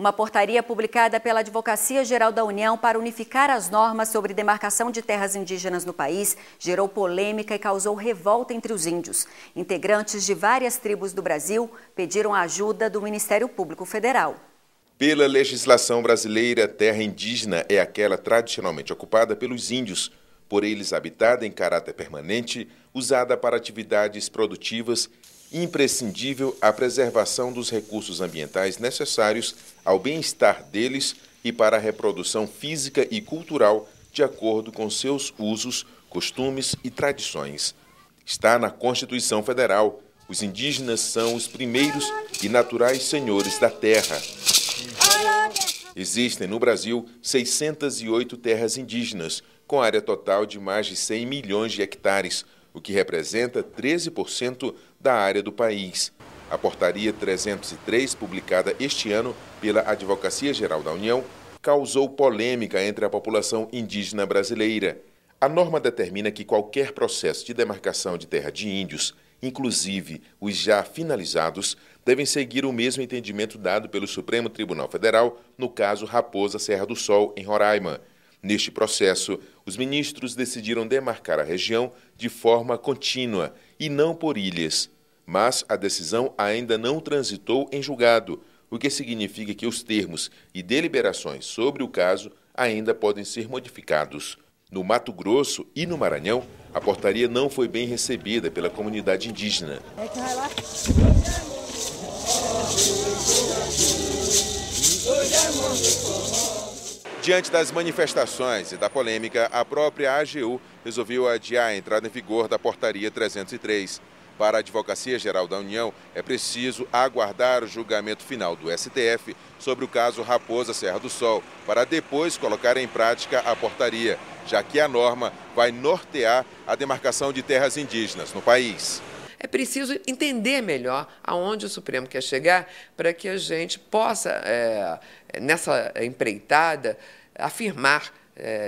Uma portaria publicada pela Advocacia Geral da União para unificar as normas sobre demarcação de terras indígenas no país gerou polêmica e causou revolta entre os índios. Integrantes de várias tribos do Brasil pediram a ajuda do Ministério Público Federal. Pela legislação brasileira, terra indígena é aquela tradicionalmente ocupada pelos índios, por eles habitada em caráter permanente, usada para atividades produtivas, imprescindível à preservação dos recursos ambientais necessários ao bem-estar deles e para a reprodução física e cultural de acordo com seus usos, costumes e tradições. Está na Constituição Federal. Os indígenas são os primeiros e naturais senhores da terra. Existem no Brasil 608 terras indígenas, com área total de mais de 100 milhões de hectares, o que representa 13% da área do país. A Portaria 303, publicada este ano pela Advocacia Geral da União, causou polêmica entre a população indígena brasileira. A norma determina que qualquer processo de demarcação de terra de índios, inclusive os já finalizados, devem seguir o mesmo entendimento dado pelo Supremo Tribunal Federal no caso Raposa Serra do Sol, em Roraima. Neste processo, os ministros decidiram demarcar a região de forma contínua e não por ilhas. Mas a decisão ainda não transitou em julgado, o que significa que os termos e deliberações sobre o caso ainda podem ser modificados. No Mato Grosso e no Maranhão, a portaria não foi bem recebida pela comunidade indígena. Diante das manifestações e da polêmica, a própria AGU resolveu adiar a entrada em vigor da Portaria 303. Para a Advocacia Geral da União, é preciso aguardar o julgamento final do STF sobre o caso Raposa Serra do Sol, para depois colocar em prática a portaria, já que a norma vai nortear a demarcação de terras indígenas no país. É preciso entender melhor aonde o Supremo quer chegar para que a gente possa, nessa empreitada, afirmar,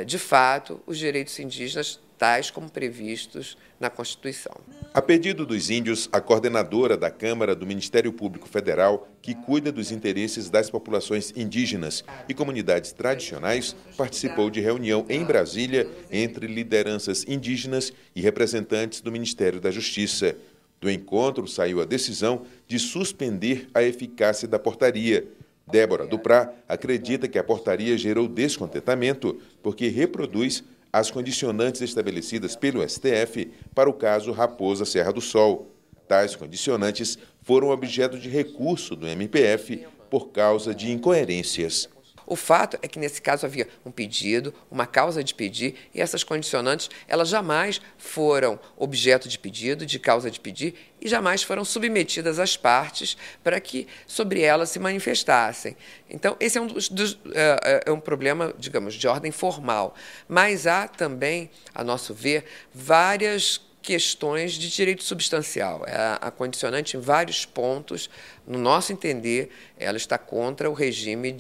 de fato, os direitos indígenas tais como previstos na Constituição. A pedido dos índios, a coordenadora da Câmara do Ministério Público Federal, que cuida dos interesses das populações indígenas e comunidades tradicionais, participou de reunião em Brasília entre lideranças indígenas e representantes do Ministério da Justiça. Do encontro saiu a decisão de suspender a eficácia da portaria. Débora Duprá acredita que a portaria gerou descontentamento porque reproduz as condicionantes estabelecidas pelo STF para o caso Raposa Serra do Sol. Tais condicionantes foram objeto de recurso do MPF por causa de incoerências. O fato é que, nesse caso, havia um pedido, uma causa de pedir, e essas condicionantes elas jamais foram objeto de pedido, de causa de pedir, e jamais foram submetidas às partes para que sobre elas se manifestassem. Então, esse é um problema, digamos, de ordem formal. Mas há também, a nosso ver, várias questões de direito substancial. A condicionante, em vários pontos, no nosso entender, ela está contra o regime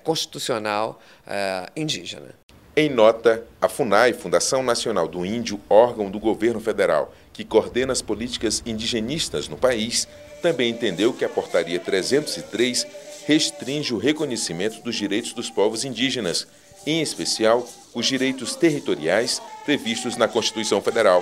constitucional indígena. Em nota, a FUNAI, Fundação Nacional do Índio, órgão do governo federal que coordena as políticas indigenistas no país, também entendeu que a Portaria 303 restringe o reconhecimento dos direitos dos povos indígenas, em especial os direitos territoriais previstos na Constituição Federal.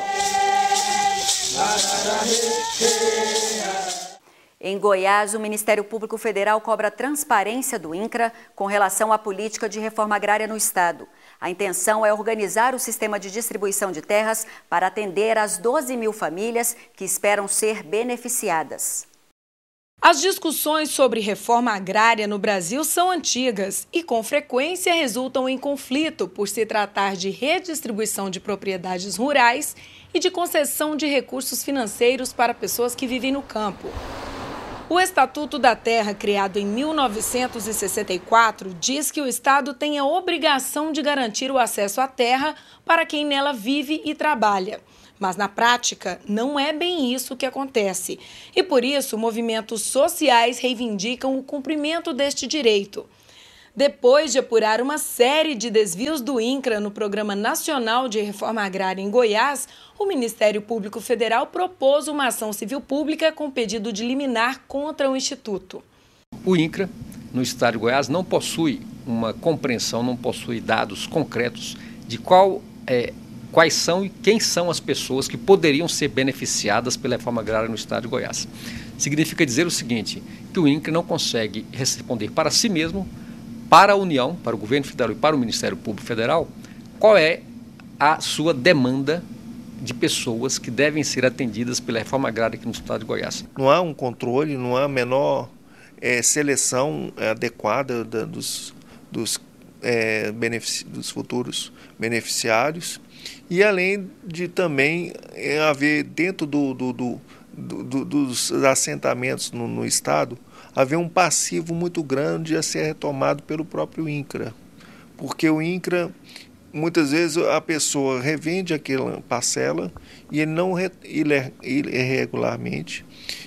Em Goiás, o Ministério Público Federal cobra transparência do INCRA com relação à política de reforma agrária no Estado. A intenção é organizar o sistema de distribuição de terras para atender às 12 mil famílias que esperam ser beneficiadas. As discussões sobre reforma agrária no Brasil são antigas e, com frequência, resultam em conflito por se tratar de redistribuição de propriedades rurais e de concessão de recursos financeiros para pessoas que vivem no campo. O Estatuto da Terra, criado em 1964, diz que o Estado tem a obrigação de garantir o acesso à terra para quem nela vive e trabalha. Mas, na prática, não é bem isso que acontece. E, por isso, movimentos sociais reivindicam o cumprimento deste direito. Depois de apurar uma série de desvios do INCRA no Programa Nacional de Reforma Agrária em Goiás, o Ministério Público Federal propôs uma ação civil pública com pedido de liminar contra o Instituto. O INCRA, no estado de Goiás não possui uma compreensão, não possui dados concretos de quais são e quem são as pessoas que poderiam ser beneficiadas pela reforma agrária no estado de Goiás. Significa dizer o seguinte, que o INCRA não consegue responder para si mesmo, para a União, para o governo federal e para o Ministério Público Federal, qual é a sua demanda de pessoas que devem ser atendidas pela reforma agrária aqui no estado de Goiás. Não há um controle, não há a menor seleção adequada dos futuros beneficiários, e além de também haver dentro dos assentamentos no estado, haver um passivo muito grande a ser retomado pelo próprio INCRA, porque o INCRA, muitas vezes a pessoa revende aquela parcela e ele irregularmente,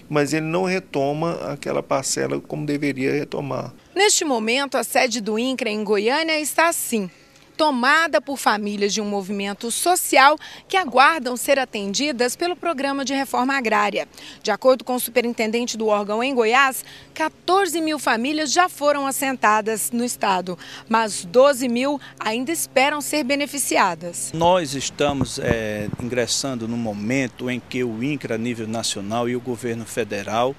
mas ele não retoma aquela parcela como deveria retomar. Neste momento, a sede do INCRA em Goiânia está assim, tomada por famílias de um movimento social que aguardam ser atendidas pelo programa de reforma agrária. De acordo com o superintendente do órgão em Goiás, 14 mil famílias já foram assentadas no estado, mas 12 mil ainda esperam ser beneficiadas. Nós estamos ingressando no momento em que o INCRA a nível nacional e o governo federal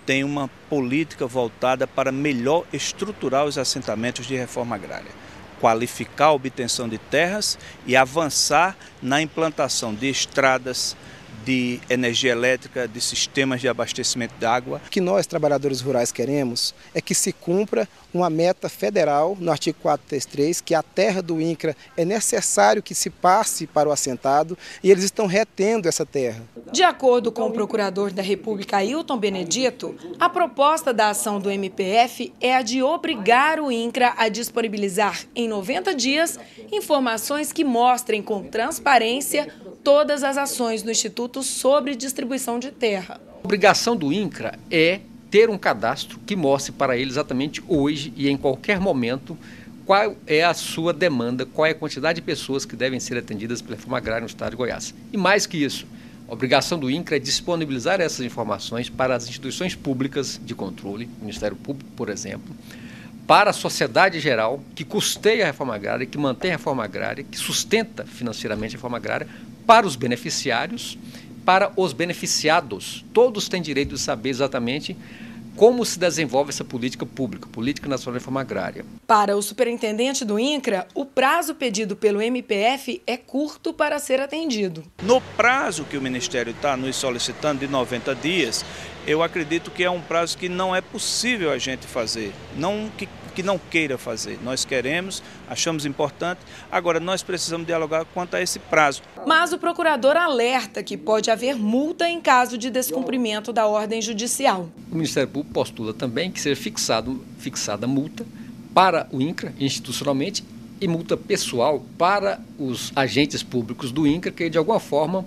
tem uma política voltada para melhor estruturar os assentamentos de reforma agrária, qualificar a obtenção de terras e avançar na implantação de estradas, de energia elétrica, de sistemas de abastecimento de água. O que nós, trabalhadores rurais, queremos é que se cumpra uma meta federal no artigo 433, que a terra do INCRA é necessário que se passe para o assentado, e eles estão retendo essa terra. De acordo com o procurador da República, Ailton Benedito, a proposta da ação do MPF é a de obrigar o INCRA a disponibilizar em 90 dias informações que mostrem com transparência todas as ações do Instituto sobre distribuição de terra. A obrigação do INCRA é ter um cadastro que mostre para ele exatamente hoje e em qualquer momento qual é a sua demanda, qual é a quantidade de pessoas que devem ser atendidas pela reforma agrária no estado de Goiás. E mais que isso, a obrigação do INCRA é disponibilizar essas informações para as instituições públicas de controle, Ministério Público, por exemplo, para a sociedade geral, que custeia a reforma agrária, que mantém a reforma agrária, que sustenta financeiramente a reforma agrária, para os beneficiários, para os beneficiados. Todos têm direito de saber exatamente como se desenvolve essa política pública, Política Nacional de Reforma Agrária. Para o superintendente do INCRA, o prazo pedido pelo MPF é curto para ser atendido. No prazo que o Ministério está nos solicitando de 90 dias, eu acredito que é um prazo que não é possível a gente fazer, não que não queira fazer. Nós queremos, achamos importante, agora nós precisamos dialogar quanto a esse prazo. Mas o procurador alerta que pode haver multa em caso de descumprimento da ordem judicial. O Ministério Público postula também que seja fixada multa para o INCRA, institucionalmente, e multa pessoal para os agentes públicos do INCRA que, de alguma forma,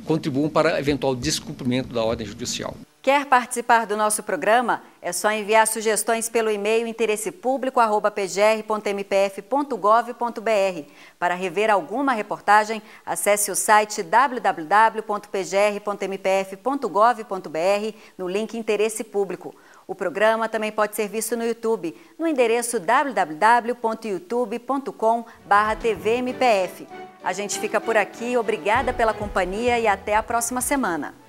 contribuam para eventual descumprimento da ordem judicial. Quer participar do nosso programa? É só enviar sugestões pelo e-mail interessepublico@pgr.mpf.gov.br. Para rever alguma reportagem, acesse o site www.pgr.mpf.gov.br no link Interesse Público. O programa também pode ser visto no YouTube, no endereço www.youtube.com/tvmpf. A gente fica por aqui, obrigada pela companhia e até a próxima semana.